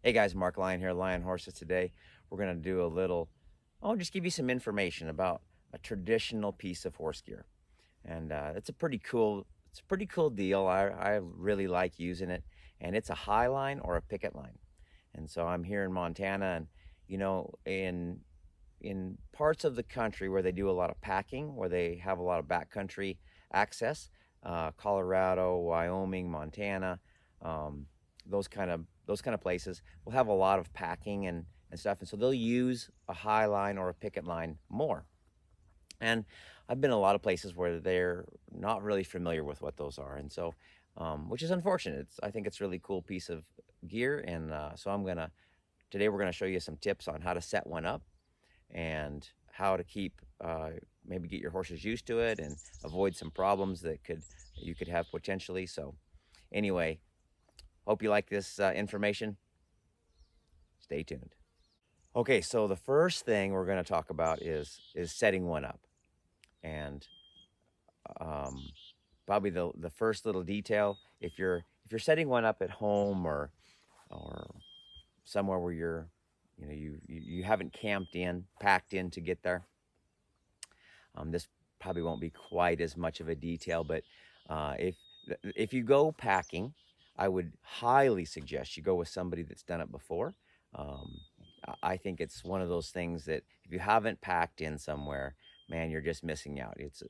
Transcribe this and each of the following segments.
Hey guys, Mark Lyon here, Lion Horses. Today we're going to do I'll just give you some information about a traditional piece of horse gear. And it's a pretty cool deal. I really like using it. And it's a high line or a picket line. And so I'm here in Montana, and in parts of the country where they do a lot of packing, where they have a lot of backcountry access, Colorado, Wyoming, Montana, um, those kind of places will have a lot of packing and stuff, and so they'll use a high line or a picket line more. And I've been a lot of places where they're not really familiar with what those are, and so which is unfortunate. I think it's a really cool piece of gear, and so today we're gonna show you some tips on how to set one up and how to maybe get your horses used to it and avoid some problems that you could have potentially. So anyway, hope you like this information. Stay tuned. Okay, so the first thing we're going to talk about is setting one up, and um, probably the first little detail. If you're setting one up at home or somewhere where you haven't packed in to get there, this probably won't be quite as much of a detail. But if you go packing, I would highly suggest you go with somebody that's done it before. Um, I think it's one of those things that if you haven't packed in somewhere, man, you're just missing out. It's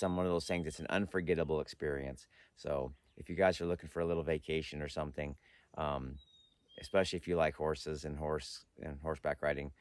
one of those things. It's an unforgettable experience. So if you guys are looking for a little vacation or something, um, especially if you like horses and horseback riding,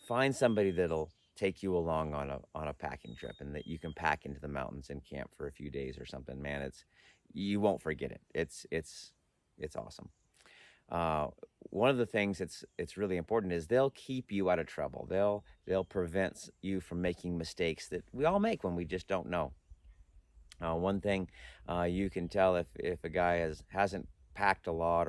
find somebody that'll take you along on a packing trip, and that you can pack into the mountains and camp for a few days or something. Man, you won't forget it. It's awesome. uh, One of the things it's really important is they'll keep you out of trouble. They'll prevent you from making mistakes that we all make when we just don't know. One thing you can tell if a guy hasn't packed a lot,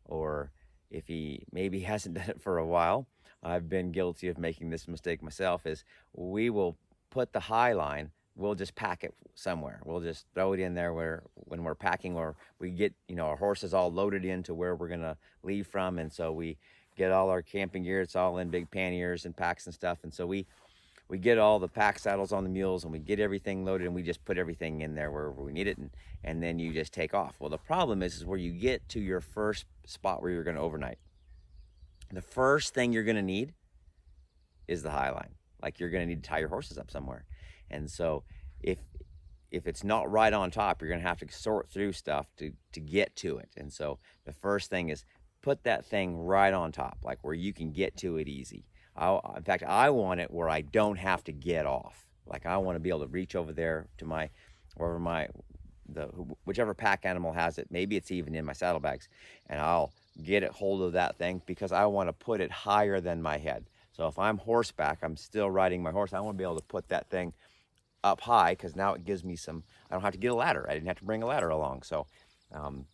or if he maybe hasn't done it for a while. I've been guilty of making this mistake myself. Is we will put the high line. We'll just pack it somewhere. We'll just throw it in there where when we're packing, or we get our horses all loaded into where we're gonna leave from, and so we get all our camping gear. It's all in big panniers and packs and stuff, and so we get all the pack saddles on the mules, and we get everything loaded, and we just put everything in there wherever we need it, and then you just take off. Well, the problem is where you get to your first spot where you're going to overnight. The first thing you're going to need is the high line. Like, you're going to need to tie your horses up somewhere, and so if it's not right on top, you're going to have to sort through stuff to get to it. And so the first thing is put that thing right on top, like where you can get to it easy. In fact, I want it where I don't have to get off. Like, I want to be able to reach over there to whichever pack animal has it. Maybe it's even in my saddlebags, and I'll get it hold of that thing because I want to put it higher than my head. So if I'm horseback, I'm still riding my horse. I want to be able to put that thing up high, because now it gives me I don't have to get a ladder. I didn't have to bring a ladder along. So um,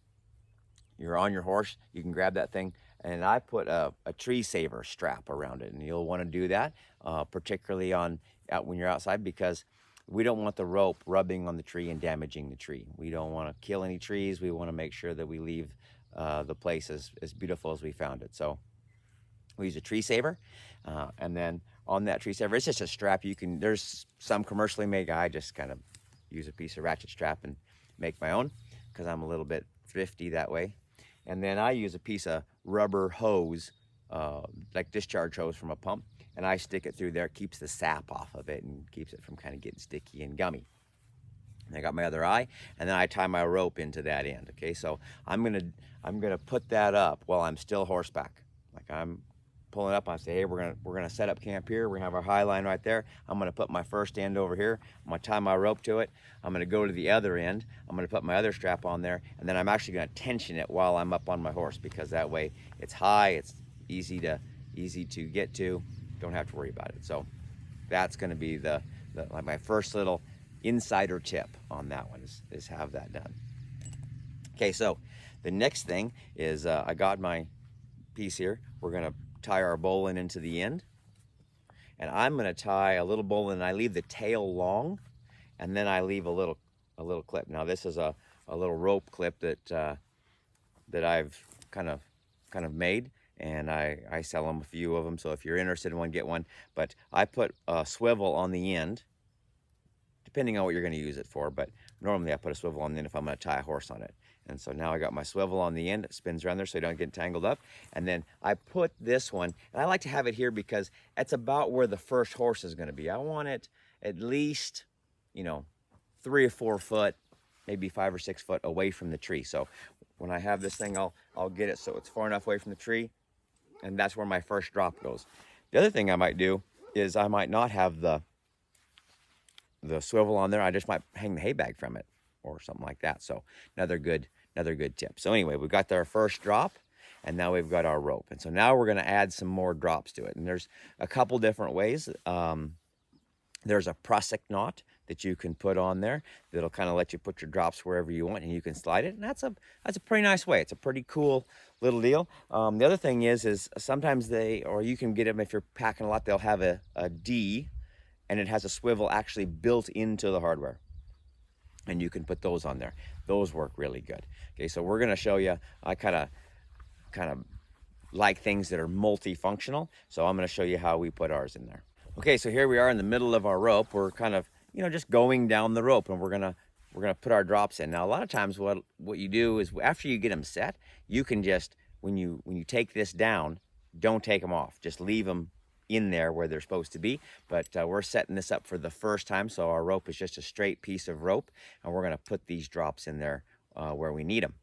you're on your horse, you can grab that thing, and I put a tree saver strap around it, and you'll want to do that, particularly when you're outside, because we don't want the rope rubbing on the tree and damaging the tree. We don't want to kill any trees. We want to make sure that we leave the place as beautiful as we found it. So we use a tree saver, and then on that tree saver, it's just a strap. There's some commercially made. I just kind of use a piece of ratchet strap and make my own, because I'm a little bit thrifty that way. And then I use a piece of rubber hose, like discharge hose from a pump, and I stick it through there. It keeps the sap off of it and keeps it from kind of getting sticky and gummy. And I got my other eye, and then I tie my rope into that end. Okay, so I'm gonna put that up while I'm still horseback. Like, I'm pulling up, I say, hey, we're gonna set up camp here. We're gonna have our high line right there. I'm gonna put my first end over here. I'm gonna tie my rope to it. I'm gonna go to the other end. I'm gonna put my other strap on there, and then I'm actually gonna tension it while I'm up on my horse, because that way it's high, it's easy to get to. Don't have to worry about it. So that's gonna be like my first little insider tip on that one, is have that done. Okay, so the next thing is I got my piece here. We're gonna tie our bowline into the end, and I'm going to tie a little bowline, and I leave the tail long, and then I leave a little clip. Now, this is a a little rope clip that I've kind of made, and I sell them, a few of them. So if you're interested in one, get one. But I put a swivel on the end, depending on what you're going to use it for. But normally I put a swivel on the end if I'm going to tie a horse on it. And so now I got my swivel on the end. It spins around there so you don't get tangled up. And then I put this one, and I like to have it here because it's about where the first horse is going to be. I want it at least, you know, 3 or 4 foot, maybe 5 or 6 foot away from the tree. So when I have this thing, I'll get it so it's far enough away from the tree, and that's where my first drop goes. The other thing I might do is I might not have the swivel on there. I just might hang the hay bag from it or something like that. So another good tip. So anyway, we've got our first drop, and now we've got our rope. And so now we're going to add some more drops to it. And there's a couple different ways. There's a prusik knot that you can put on there that'll kind of let you put your drops wherever you want, and you can slide it. And that's a pretty nice way. It's a pretty cool little deal. The other thing is sometimes or you can get them if you're packing a lot, they'll have a D, and it has a swivel actually built into the hardware. And you can put those on there. Those work really good. Okay, so we're gonna show you, I kind of like things that are multifunctional. So I'm gonna show you how we put ours in there. Okay, so here we are in the middle of our rope. We're kind of, just going down the rope, and we're gonna put our drops in. Now, a lot of times what you do is after you get them set, you can just, when you take this down, don't take them off. Just leave them in there where they're supposed to be. But we're setting this up for the first time, so our rope is just a straight piece of rope, and we're gonna put these drops in there where we need them.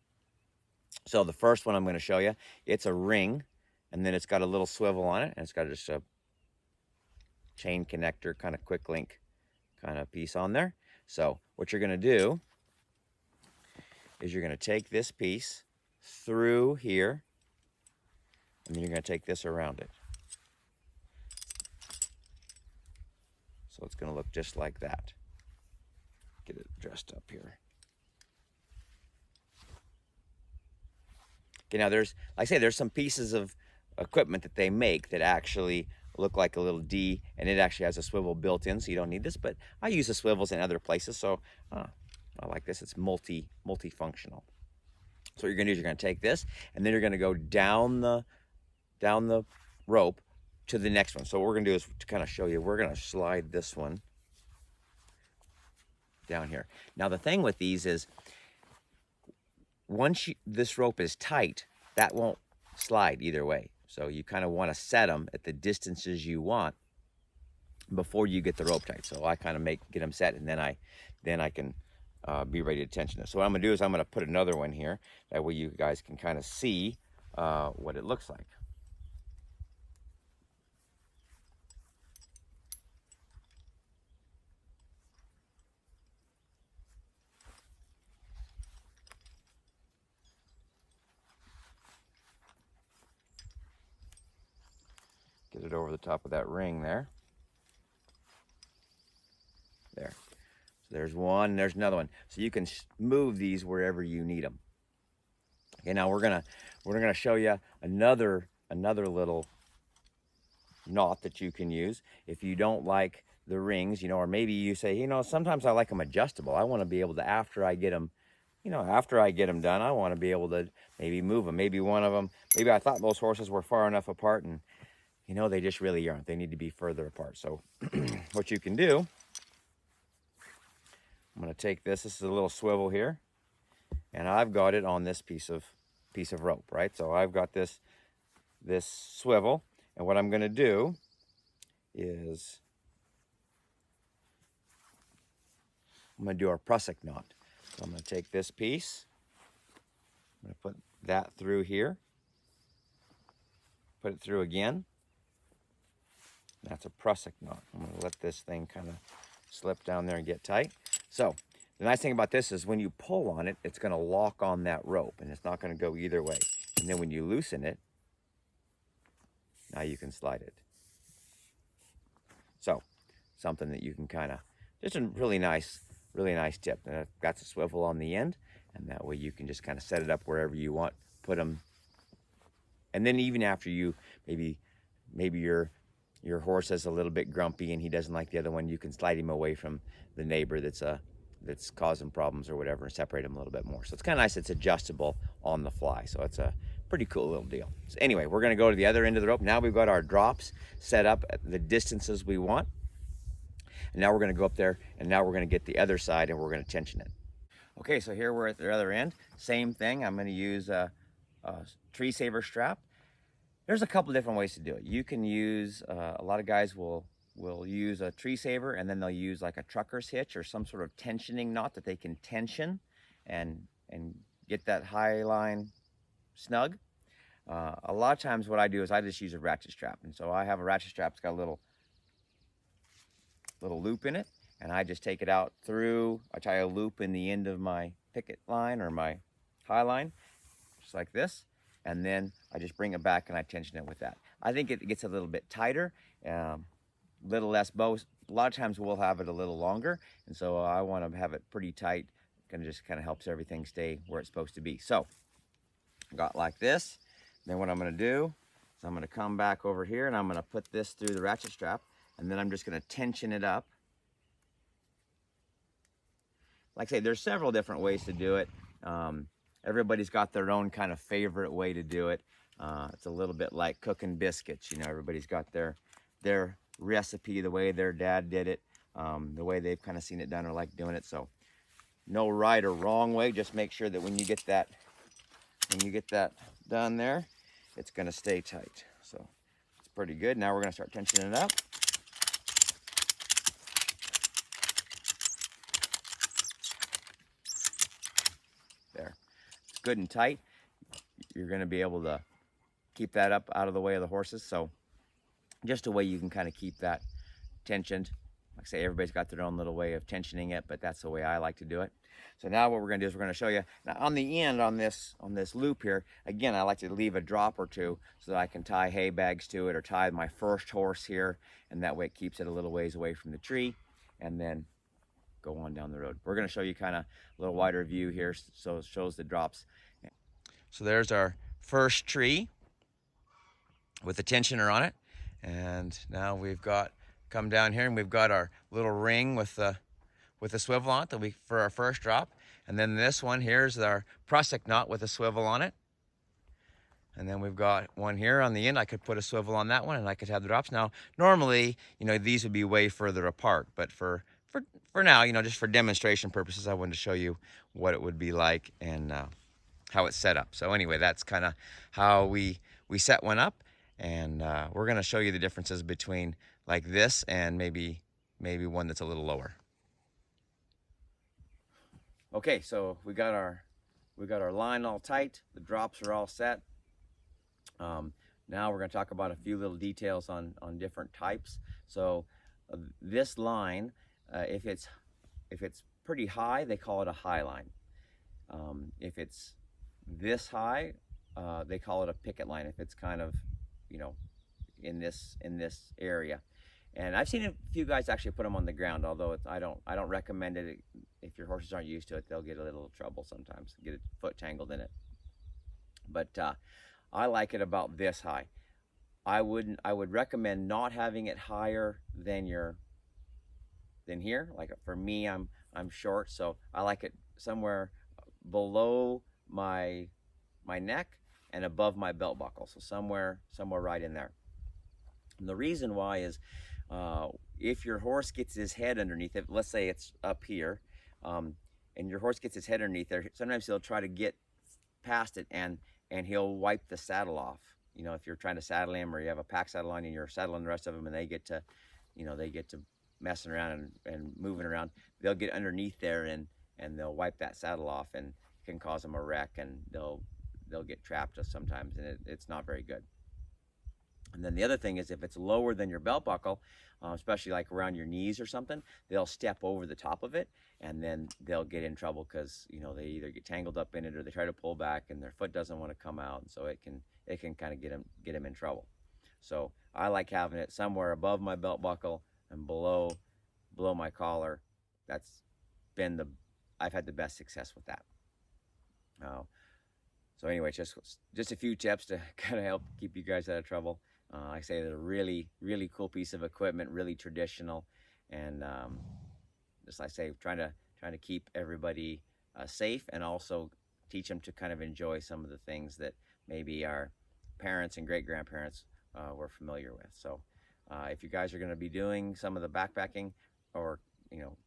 So the first one I'm gonna show you, it's a ring, and then it's got a little swivel on it, and it's got just a chain connector, kind of quick link kind of piece on there. So what you're gonna do is you're gonna take this piece through here, and then you're gonna take this around it. So it's gonna look just like that. Get it dressed up here. Okay, now there's, like I say, there's some pieces of equipment that they make that actually look like a little D, and it actually has a swivel built in, so you don't need this, but I use the swivels in other places, so I like this. It's multifunctional. So what you're gonna do is you're gonna take this, and then you're gonna go down the rope to the next one. So what we're gonna do is, to kind of show you, we're gonna slide this one down here. Now the thing with these is, once this rope is tight, that won't slide either way. So you kind of want to set them at the distances you want before you get the rope tight. So I kind of get them set, and then I can be ready to tension it. So what I'm gonna do is I'm gonna put another one here. That way you guys can kind of see what it looks like. Get it over the top of that ring there. There. So there's one, there's another one. So you can move these wherever you need them. Okay, now we're gonna show you another little knot that you can use if you don't like the rings, or maybe you say, sometimes I like them adjustable. I want to be able to, after I get them done, I want to be able to maybe move them. Maybe one of them, maybe I thought those horses were far enough apart, and they just really aren't. They need to be further apart. So what you can do, I'm going to take this is a little swivel here, and I've got it on this piece of rope, right? So I've got this swivel, and what I'm going to do is I'm going to do our prusik knot. So I'm going to take this piece, I'm going to put that through here, put it through again. That's a prusik knot. I'm going to let this thing kind of slip down there and get tight. So the nice thing about this is when you pull on it, it's going to lock on that rope, and it's not going to go either way. And then when you loosen it, now you can slide it. So something that you can kind of, just a really nice tip. And I've got the swivel on the end, and that way you can just kind of set it up wherever you want, put them. And then even after you, maybe your horse is a little bit grumpy and he doesn't like the other one, you can slide him away from the neighbor that's that's causing problems or whatever, and separate them a little bit more. So it's kind of nice. It's adjustable on the fly. So it's a pretty cool little deal. So anyway, we're going to go to the other end of the rope. Now we've got our drops set up at the distances we want. And now we're going to go up there, and now we're going to get the other side, and we're going to tension it. Okay, so here we're at the other end. Same thing. I'm going to use a tree saver strap. There's a couple different ways to do it. You can use, a lot of guys will use a tree saver, and then they'll use like a trucker's hitch or some sort of tensioning knot that they can tension and get that high line snug. A lot of times what I do is I just use a ratchet strap. And so I have a ratchet strap that's got a little loop in it, and I just take it out through, I tie a loop in the end of my picket line or my high line, just like this, and then I just bring it back and I tension it with that. I think it gets a little bit tighter, little less bow. A lot of times we'll have it a little longer, and so I want to have it pretty tight. Just kind of helps everything stay where it's supposed to be. So got like this. Then what I'm going to do is I'm going to come back over here, and I'm going to put this through the ratchet strap, and then I'm just going to tension it up. Like I say, there's several different ways to do it. Everybody's got their own kind of favorite way to do it. It's a little bit like cooking biscuits. You know, everybody's got their recipe, the way their dad did it, the way they've kind of seen it done or like doing it. So no right or wrong way. Just make sure that when you get that done there, it's going to stay tight. So it's pretty good. Now we're going to start tensioning it up. There, it's good and tight. You're going to be able to keep that up out of the way of the horses. So just a way you can kind of keep that tensioned. Like I say, everybody's got their own little way of tensioning it, but that's the way I like to do it. So now what we're going to do is we're going to show you. Now on the end, on this loop here, again, I like to leave a drop or two so that I can tie hay bags to it or tie my first horse here, and that way it keeps it a little ways away from the tree, and then go on down the road. We're going to show you kind of a little wider view here so it shows the drops. So there's our first tree with the tensioner on it, and now we've got come down here and we've got our little ring with the swivel on it for our first drop, and then this one here's our prusik knot with a swivel on it, and then we've got one here on the end. I could put a swivel on that one and I could have the drops. Now normally, you know, these would be way further apart, but for now, you know, just for demonstration purposes, I wanted to show you what it would be like and how it's set up. So anyway, that's kind of how we set one up, and we're going to show you the differences between like this and maybe one that's a little lower. Okay, so we got our line all tight. The drops are all set. Now we're going to talk about a few little details on different types. So this line, if it's pretty high, they call it a high line. If it's this high, they call it a picket line. If it's kind of, you know, in this area. And I've seen a few guys actually put them on the ground, although I don't recommend it. If your horses aren't used to it, they'll get a little trouble sometimes, get a foot tangled in it. But I like it about this high. I would recommend not having it higher than here. Like for me, I'm short, so I like it somewhere below my neck and above my belt buckle, so somewhere right in there. And the reason why is if your horse gets his head underneath it, let's say it's up here, and your horse gets his head underneath there, sometimes he'll try to get past it and he'll wipe the saddle off. You know, if you're trying to saddle him or you have a pack saddle on and you're saddling the rest of them and they get to messing around and moving around, they'll get underneath there and they'll wipe that saddle off, and it can cause them a wreck, and they'll get trapped sometimes, and it's not very good. And then the other thing is, if it's lower than your belt buckle, especially like around your knees or something, they'll step over the top of it, and then they'll get in trouble because, you know, they either get tangled up in it or they try to pull back and their foot doesn't want to come out, and so it can kind of get them in trouble. So I like having it somewhere above my belt buckle and below my collar. I've had the best success with that. So anyway, just a few tips to kind of help keep you guys out of trouble. I say they're a really, really cool piece of equipment, really traditional, and just like I say, trying to trying to keep everybody safe, and also teach them to kind of enjoy some of the things that maybe our parents and great grandparents were familiar with. So, if you guys are going to be doing some of the backpacking, or you know,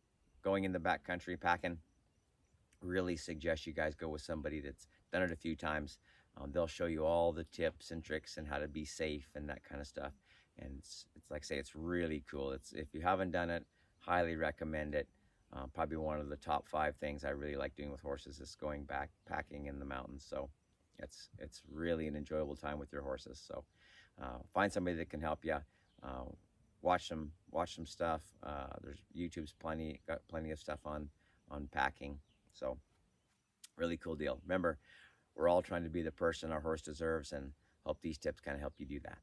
going in the backcountry packing, really suggest you guys go with somebody that's done it a few times. They'll show you all the tips and tricks and how to be safe and that kind of stuff. And it's like I say, it's really cool. It's, if you haven't done it, highly recommend it. Probably one of the top 5 things I really like doing with horses is going backpacking in the mountains. So it's really an enjoyable time with your horses. So find somebody that can help you. Uh, watch some stuff. There's YouTube's got plenty of stuff on packing. So really cool deal. Remember, we're all trying to be the person our horse deserves, and hope these tips kind of help you do that.